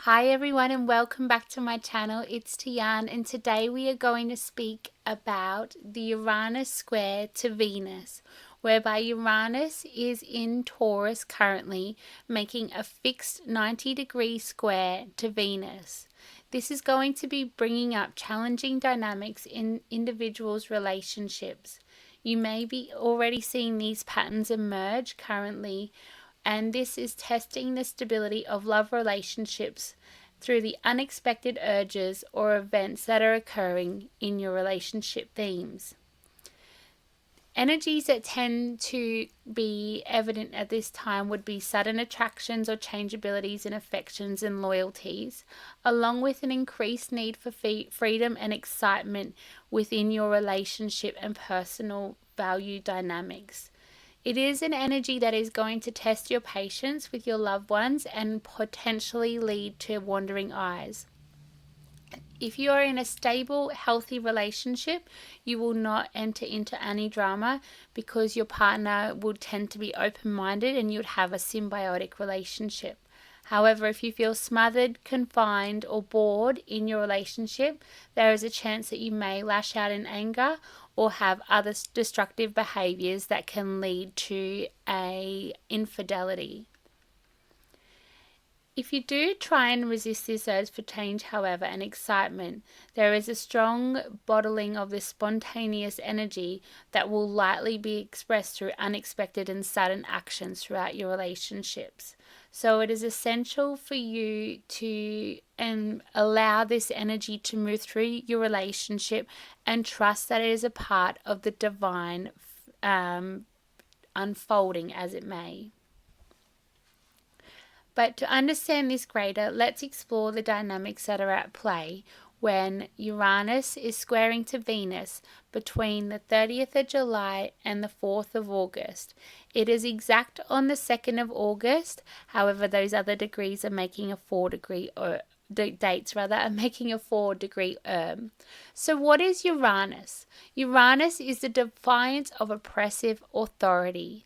Hi everyone and welcome back to my channel. It's Tian and today we are going to speak about the Uranus square to Venus, whereby Uranus is in Taurus currently, making a fixed 90-degree square to Venus. This is going to be bringing up challenging dynamics in individuals' relationships. You may be already seeing these patterns emerge currently, and this is testing the stability of love relationships through the unexpected urges or events that are occurring in your relationship themes. Energies that tend to be evident at this time would be sudden attractions or changeabilities in affections and loyalties, along with an increased need for freedom and excitement within your relationship and personal value dynamics. It is an energy that is going to test your patience with your loved ones and potentially lead to wandering eyes. If you are in a stable, healthy relationship, you will not enter into any drama because your partner would tend to be open-minded and you'd have a symbiotic relationship. However, if you feel smothered, confined, or bored in your relationship, there is a chance that you may lash out in anger or have other destructive behaviors that can lead to a infidelity. If you do try and resist this urge for change, however, and excitement, there is a strong bottling of this spontaneous energy that will likely be expressed through unexpected and sudden actions throughout your relationships. So it is essential for you to allow this energy to move through your relationship and trust that it is a part of the divine unfolding as it may. But to understand this greater, let's explore the dynamics that are at play when Uranus is squaring to Venus between the 30th of July and the 4th of August. It is exact on the 2nd of August, however those other degrees are making a 4-degree dates are making a 4-degree So what is Uranus? Uranus is the defiance of oppressive authority.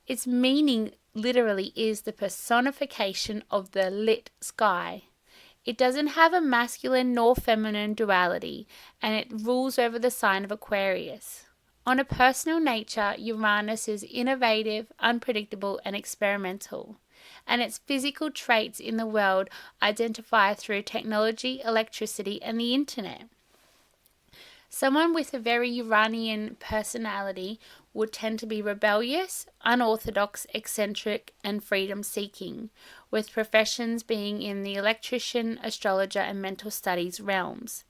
Its meaning literally is the personification of the lit sky. It doesn't have a masculine nor feminine duality, and it rules over the sign of Aquarius. On a personal nature, Uranus is innovative, unpredictable, and experimental, and its physical traits in the world identify through technology, electricity, and the internet. Someone with a very Uranian personality would tend to be rebellious, unorthodox, eccentric, and freedom-seeking, with professions being in the electrician, astrologer, and mental studies realms.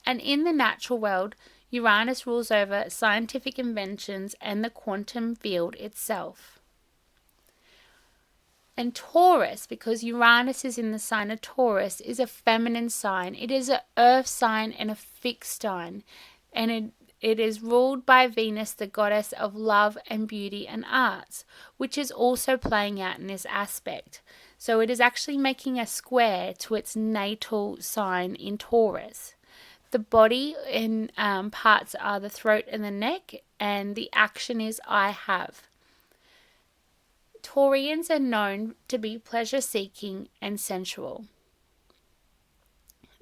And in the natural world, Uranus rules over scientific inventions and the quantum field itself. And Taurus, because Uranus is in the sign of Taurus, is a feminine sign. It is an earth sign and a fixed sign. And it is ruled by Venus, the goddess of love and beauty and arts, which is also playing out in this aspect. So it is actually making a square to its natal sign in Taurus. The body in parts are the throat and the neck, and the action is I have. Taurians are known to be pleasure-seeking and sensual.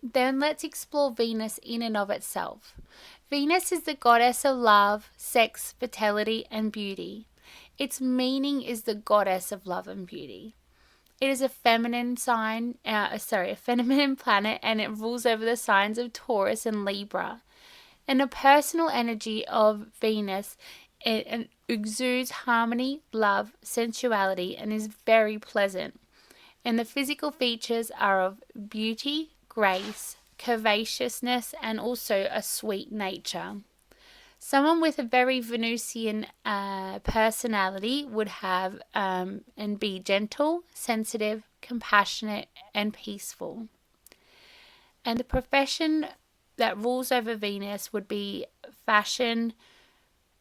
Then let's explore Venus in and of itself. Venus is the goddess of love, sex, fertility, and beauty. Its meaning is the goddess of love and beauty. It is a feminine a feminine planet, and it rules over the signs of Taurus and Libra. And the personal energy of Venus, it exudes harmony, love, sensuality, and is very pleasant. And the physical features are of beauty, grace, curvaceousness, and also a sweet nature. Someone with a very Venusian personality would have and be gentle, sensitive, compassionate, and peaceful. And the profession that rules over Venus would be fashion,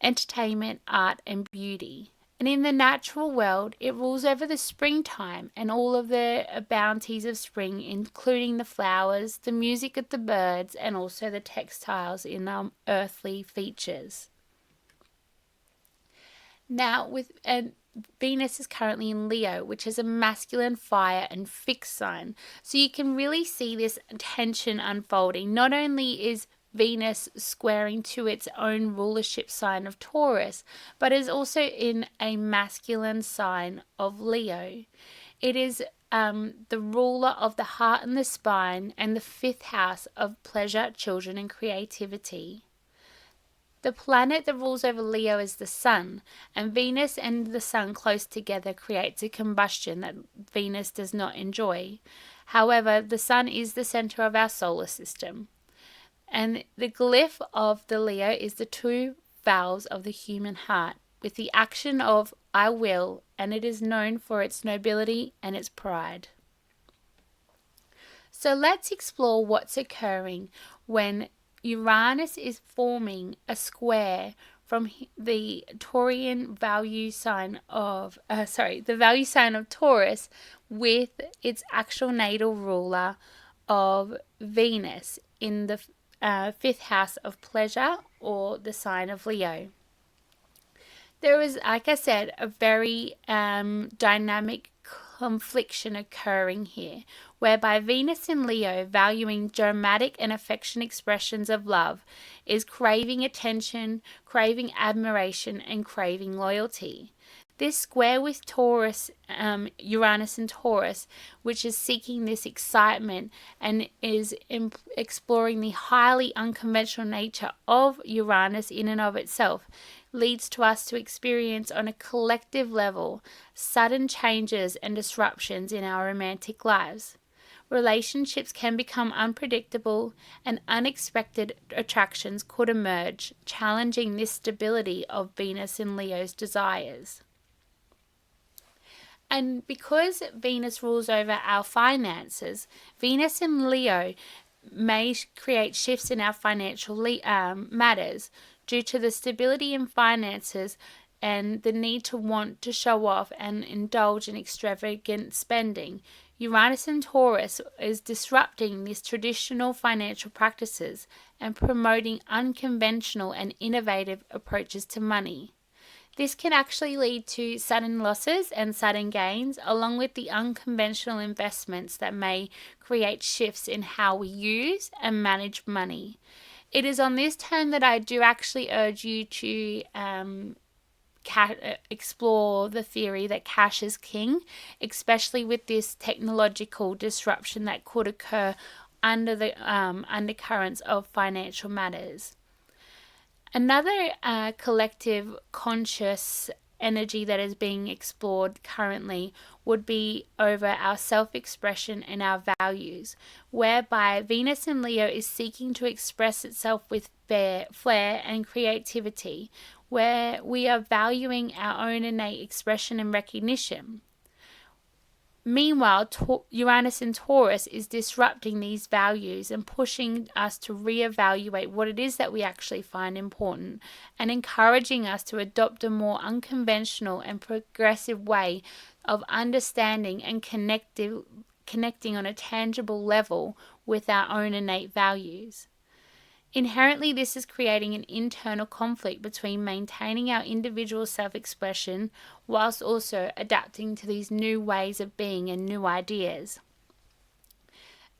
entertainment, art, and beauty. And in the natural world, it rules over the springtime and all of the bounties of spring, including the flowers, the music of the birds, and also the textiles in earthly features. Now, Venus is currently in Leo, which is a masculine fire and fixed sign. So you can really see this tension unfolding. Not only is Venus squaring to its own rulership sign of Taurus, but is also in a masculine sign of Leo. It is the ruler of the heart and the spine, and the fifth house of pleasure, children, and creativity. The planet that rules over Leo is the Sun, and Venus and the Sun close together creates a combustion that Venus does not enjoy. However, the Sun is the center of our solar system, and the glyph of the Leo is the two valves of the human heart, with the action of I will, and it is known for its nobility and its pride. So let's explore what's occurring when Uranus is forming a square from the Taurian value sign of the value sign of Taurus with its actual natal ruler of Venus in the fifth house of pleasure, or the sign of Leo. There is, like I said, a very dynamic confliction occurring here, whereby Venus in Leo, valuing dramatic and affectionate expressions of love, is craving attention, craving admiration, and craving loyalty. This square with Taurus, Uranus and Taurus, which is seeking this excitement and is exploring the highly unconventional nature of Uranus in and of itself, leads to us to experience on a collective level sudden changes and disruptions in our romantic lives. Relationships can become unpredictable, and unexpected attractions could emerge, challenging this stability of Venus in Leo's desires. And because Venus rules over our finances, Venus in Leo may create shifts in our financial matters due to the stability in finances and the need to want to show off and indulge in extravagant spending. Uranus and Taurus is disrupting these traditional financial practices and promoting unconventional and innovative approaches to money. This can actually lead to sudden losses and sudden gains, along with the unconventional investments that may create shifts in how we use and manage money. It is on this term that I do actually urge you to explore the theory that cash is king, especially with this technological disruption that could occur under the undercurrents of financial matters. Another collective conscious energy that is being explored currently would be over our self-expression and our values, whereby Venus in Leo is seeking to express itself with flair and creativity, where we are valuing our own innate expression and recognition. Meanwhile, Uranus in Taurus is disrupting these values and pushing us to reevaluate what it is that we actually find important, and encouraging us to adopt a more unconventional and progressive way of understanding and connecting on a tangible level with our own innate values. Inherently, this is creating an internal conflict between maintaining our individual self-expression whilst also adapting to these new ways of being and new ideas.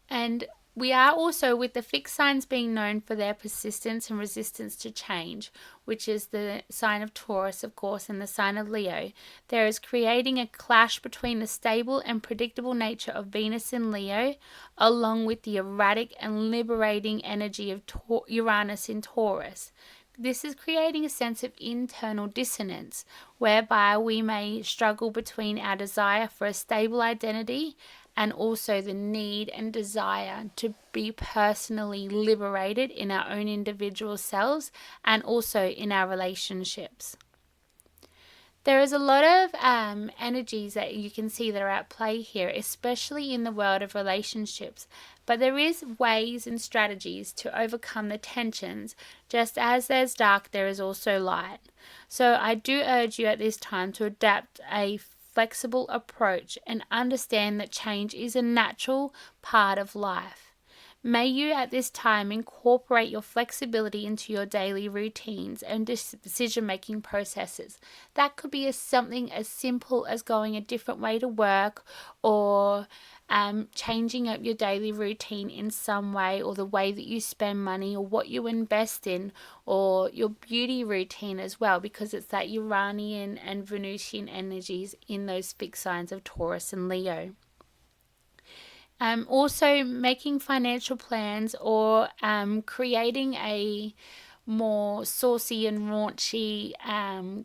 And we are also, with the fixed signs being known for their persistence and resistance to change, which is the sign of Taurus, of course, and the sign of Leo, there is creating a clash between the stable and predictable nature of Venus in Leo, along with the erratic and liberating energy of Uranus in Taurus. This is creating a sense of internal dissonance, whereby we may struggle between our desire for a stable identity and also the need and desire to be personally liberated in our own individual selves and also in our relationships. There is a lot of energies that you can see that are at play here, especially in the world of relationships. But there is ways and strategies to overcome the tensions. Just as there's dark, there is also light. So I do urge you at this time to adapt a flexible approach and understand that change is a natural part of life. May you at this time incorporate your flexibility into your daily routines and decision-making processes. That could be something as simple as going a different way to work, or changing up your daily routine in some way, or the way that you spend money, or what you invest in, or your beauty routine as well, because it's that Uranian and Venusian energies in those fixed signs of Taurus and Leo. Also making financial plans, or creating a more saucy and raunchy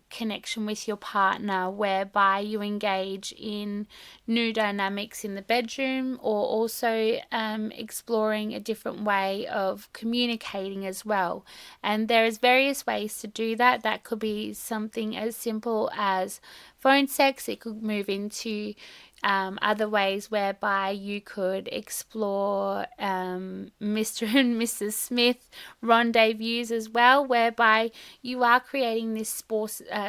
connection with your partner, whereby you engage in new dynamics in the bedroom, or also exploring a different way of communicating as well. And there's various ways to do that. That could be something as simple as phone sex. It could move into other ways whereby you could explore Mr. and Mrs. Smith rendezvous as well, whereby you are creating this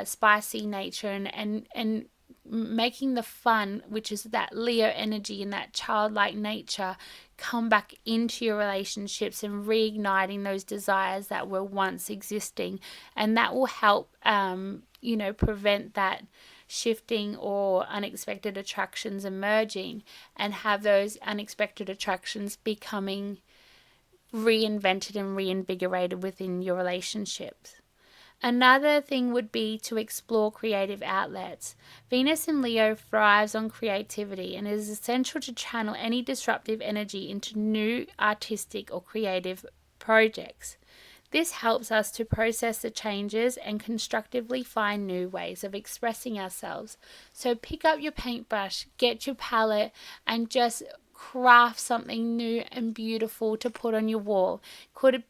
spicy nature, and making the fun, which is that Leo energy and that childlike nature, come back into your relationships and reigniting those desires that were once existing. And that will help, prevent that shifting or unexpected attractions emerging, and have those unexpected attractions becoming reinvented and reinvigorated within your relationships. Another thing would be to explore creative outlets. Venus in Leo thrives on creativity, and it is essential to channel any disruptive energy into new artistic or creative projects. This helps us to process the changes and constructively find new ways of expressing ourselves. So pick up your paintbrush, get your palette, and just craft something new and beautiful to put on your wall.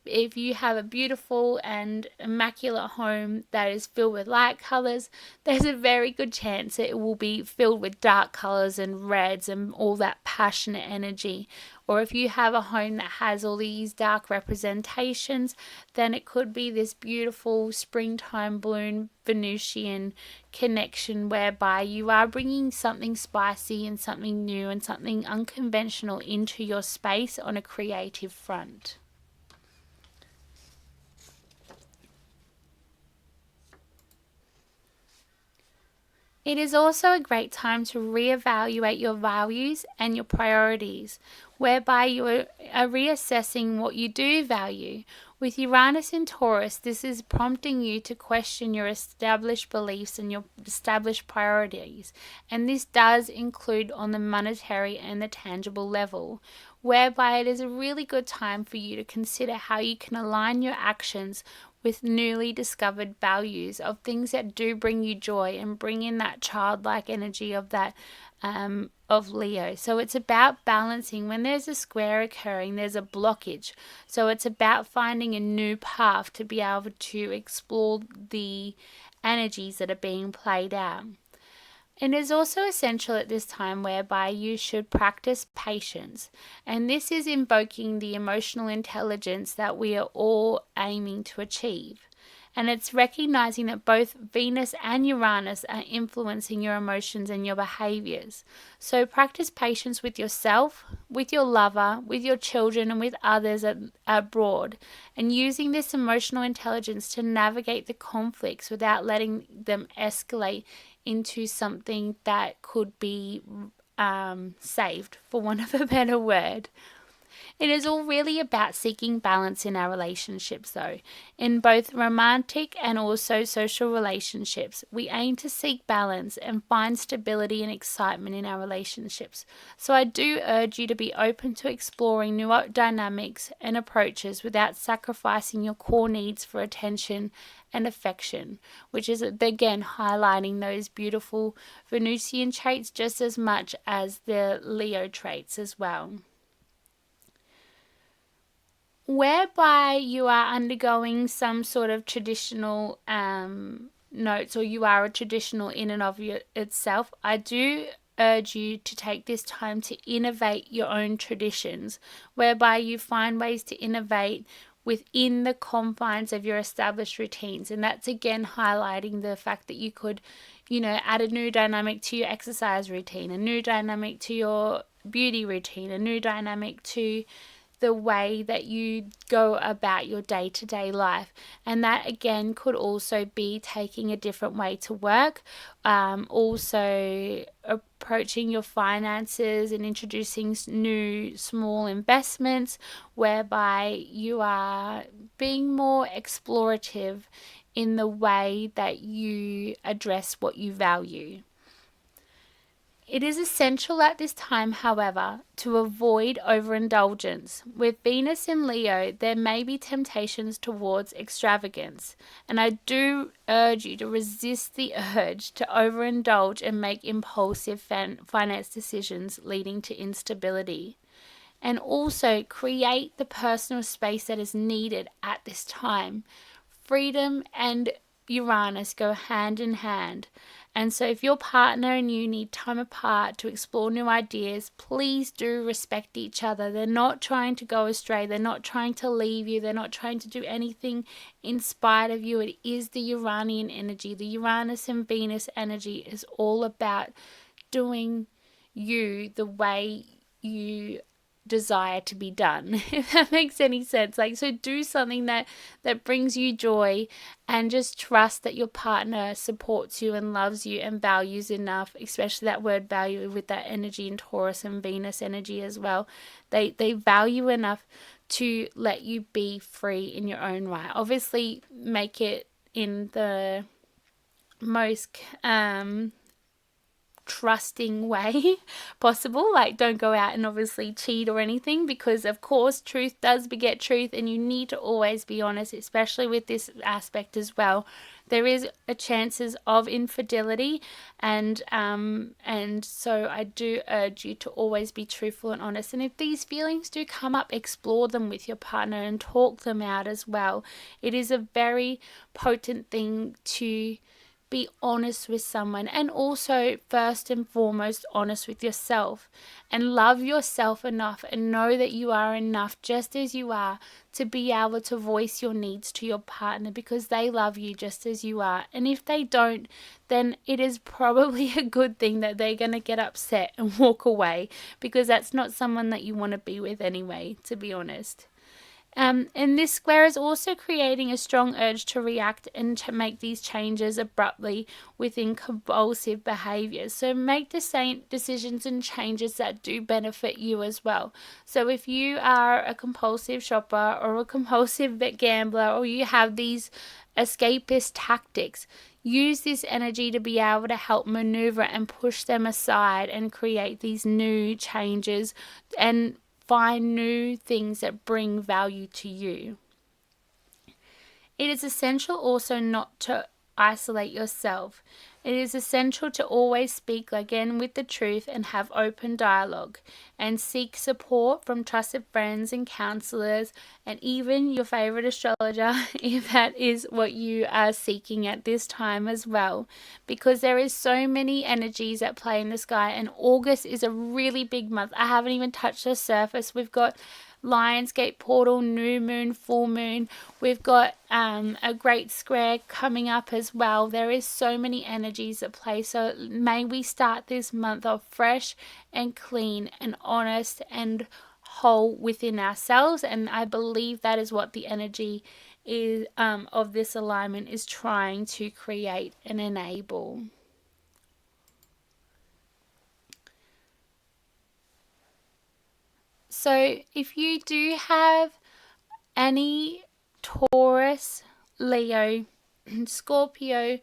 If you have a beautiful and immaculate home that is filled with light colors, there's a very good chance it will be filled with dark colors and reds and all that passionate energy. Or if you have a home that has all these dark representations, then it could be this beautiful springtime bloom Venusian connection, whereby you are bringing something spicy and something new and something unconventional into your space on a creative front. It is also a great time to reevaluate your values and your priorities, whereby you are reassessing what you do value. With Uranus in Taurus, this is prompting you to question your established beliefs and your established priorities. And this does include on the monetary and the tangible level, whereby it is a really good time for you to consider how you can align your actions with newly discovered values of things that do bring you joy and bring in that childlike energy of that of Leo. So it's about balancing. When there's a square occurring, there's a blockage. So it's about finding a new path to be able to explore the energies that are being played out. It is also essential at this time whereby you should practice patience, and this is invoking the emotional intelligence that we are all aiming to achieve. And it's recognizing that both Venus and Uranus are influencing your emotions and your behaviors. So practice patience with yourself, with your lover, with your children, and with others abroad, and using this emotional intelligence to navigate the conflicts without letting them escalate into something that could be saved, for want of a better word. It is all really about seeking balance in our relationships, though. In both romantic and also social relationships, we aim to seek balance and find stability and excitement in our relationships. So I do urge you to be open to exploring new dynamics and approaches without sacrificing your core needs for attention and affection, which is again highlighting those beautiful Venusian traits just as much as the Leo traits as well. Whereby you are undergoing some sort of traditional notes, or you are a traditional in and of itself, I do urge you to take this time to innovate your own traditions, whereby you find ways to innovate within the confines of your established routines. And that's again highlighting the fact that you could, add a new dynamic to your exercise routine, a new dynamic to your beauty routine, a new dynamic to the way that you go about your day-to-day life. And that again could also be taking a different way to work, also approaching your finances and introducing new small investments whereby you are being more explorative in the way that you address what you value. It is essential at this time, however, to avoid overindulgence. With Venus in Leo, there may be temptations towards extravagance, and I do urge you to resist the urge to overindulge and make impulsive finance decisions leading to instability. And also create the personal space that is needed at this time. Freedom and Uranus go hand in hand. And so if your partner and you need time apart to explore new ideas, please do respect each other. They're not trying to go astray. They're not trying to leave you. They're not trying to do anything in spite of you. It is the Uranian energy. The Uranus and Venus energy is all about doing you the way you desire to be done, if that makes any sense. Like, so do something that brings you joy, and just trust that your partner supports you and loves you and values enough, especially that word value with that energy in Taurus and Venus energy as well. They value enough to let you be free in your own right. Obviously make it in the most trusting way possible. Like, don't go out and obviously cheat or anything, because of course truth does beget truth, and you need to always be honest, especially with this aspect as well. There is a chances of infidelity, and so I do urge you to always be truthful and honest. And if these feelings do come up, explore them with your partner and talk them out as well. It is a very potent thing to be honest with someone, and also first and foremost honest with yourself, and love yourself enough and know that you are enough just as you are to be able to voice your needs to your partner, because they love you just as you are. And if they don't, then it is probably a good thing that they're going to get upset and walk away, because that's not someone that you want to be with anyway, to be honest. And this square is also creating a strong urge to react and to make these changes abruptly within compulsive behaviors. So make the same decisions and changes that do benefit you as well. So if you are a compulsive shopper or a compulsive gambler, or you have these escapist tactics, use this energy to be able to help maneuver and push them aside and create these new changes and find new things that bring value to you. It is essential also not to isolate yourself. It is essential to always speak again with the truth and have open dialogue, and seek support from trusted friends and counselors, and even your favorite astrologer if that is what you are seeking at this time as well, because there is so many energies at play in the sky, and August is a really big month. I haven't even touched the surface. We've got Lionsgate portal, new moon, full moon. We've got a great square coming up as well. There is so many energies at play. So may we start this month off fresh and clean and honest and whole within ourselves. And I believe that is what the energy is of this alignment is trying to create and enable. So if you do have any Taurus, Leo, Scorpio,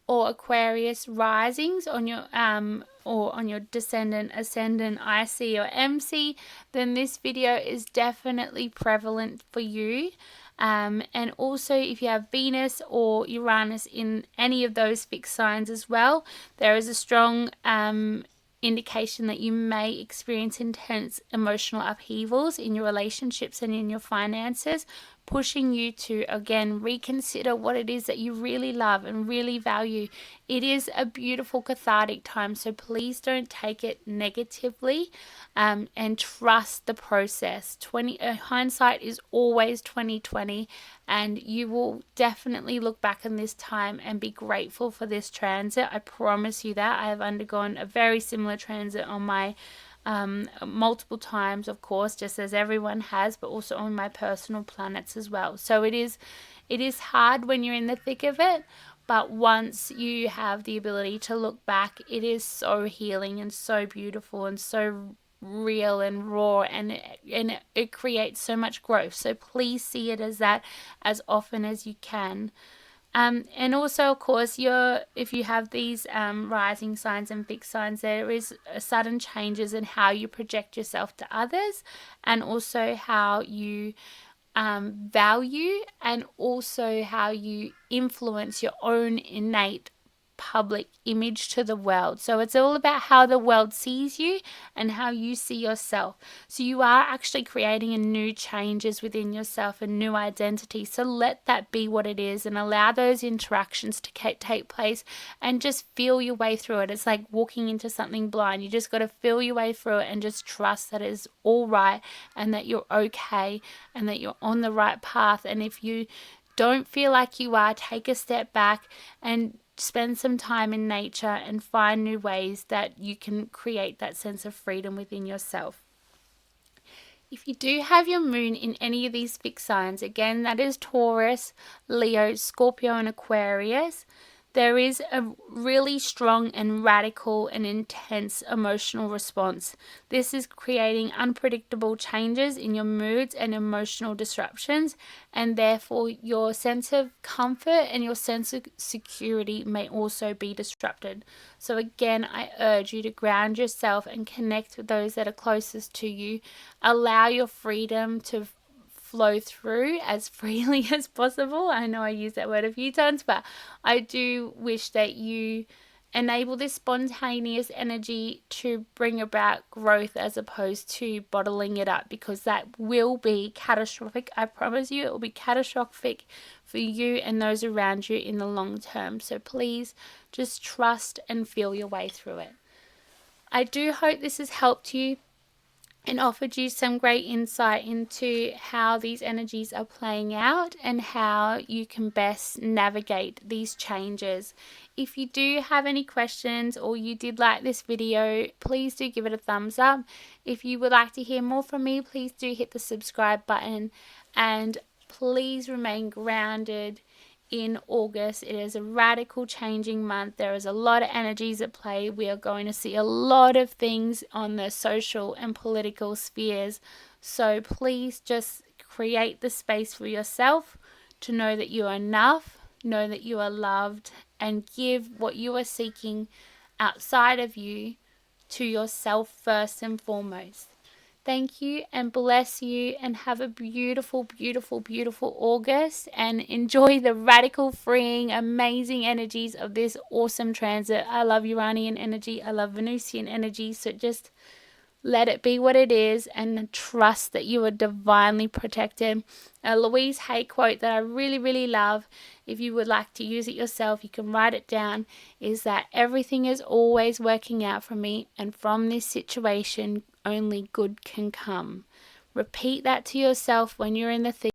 or Aquarius risings on your or on your descendant, ascendant, IC or MC, then this video is definitely prevalent for you. And also if you have Venus or Uranus in any of those fixed signs as well, there is a strong indication that you may experience intense emotional upheavals in your relationships and in your finances, pushing you to again reconsider what it is that you really love and really value. It is a beautiful cathartic time, so please don't take it negatively, and trust the process. Hindsight is always 2020, and you will definitely look back on this time and be grateful for this transit. I promise you that. I have undergone a very similar transit on my multiple times, of course, just as everyone has, but also on my personal planets as well. So it is hard when you're in the thick of it, but once you have the ability to look back, it is so healing and so beautiful and so real and raw, and it creates so much growth. So please see it as that as often as you can. And also, of course, if you have these rising signs and fixed signs, there is sudden changes in how you project yourself to others, and also how you value, and also how you influence your own innate public image to the world. So it's all about how the world sees you and how you see yourself. So you are actually creating a new changes within yourself, a new identity. So let that be what it is, and allow those interactions to take place, and just feel your way through it. It's like walking into something blind. You just got to feel your way through it and just trust that it is all right, and that you're okay, and that you're on the right path. And if you don't feel like you are, take a step back and spend some time in nature and find new ways that you can create that sense of freedom within yourself. If you do have your moon in any of these fixed signs, again, that is Taurus, Leo, Scorpio, and Aquarius, there is a really strong and radical and intense emotional response. This is creating unpredictable changes in your moods and emotional disruptions, and therefore your sense of comfort and your sense of security may also be disrupted. So again, I urge you to ground yourself and connect with those that are closest to you. Allow your freedom to flow through as freely as possible. I know I use that word a few times, but I do wish that you enable this spontaneous energy to bring about growth, as opposed to bottling it up, because that will be catastrophic. I promise you, it will be catastrophic for you and those around you in the long term. So please just trust and feel your way through it. I do hope this has helped you and offered you some great insight into how these energies are playing out and how you can best navigate these changes. If you do have any questions, or you did like this video, please do give it a thumbs up. If you would like to hear more from me, please do hit the subscribe button, and please remain grounded in August. It is a radical changing month. There is a lot of energies at play. We are going to see a lot of things on the social and political spheres. So please just create the space for yourself to know that you are enough, know that you are loved, and give what you are seeking outside of you to yourself first and foremost. Thank you, and bless you, and have a beautiful, beautiful, beautiful August, and enjoy the radical, freeing, amazing energies of this awesome transit. I love Uranian energy. I love Venusian energy. So just let it be what it is, and trust that you are divinely protected. A Louise Hay quote that I really, really love, if you would like to use it yourself, you can write it down, is that everything is always working out for me, and from this situation only good can come. Repeat that to yourself when you're in the thick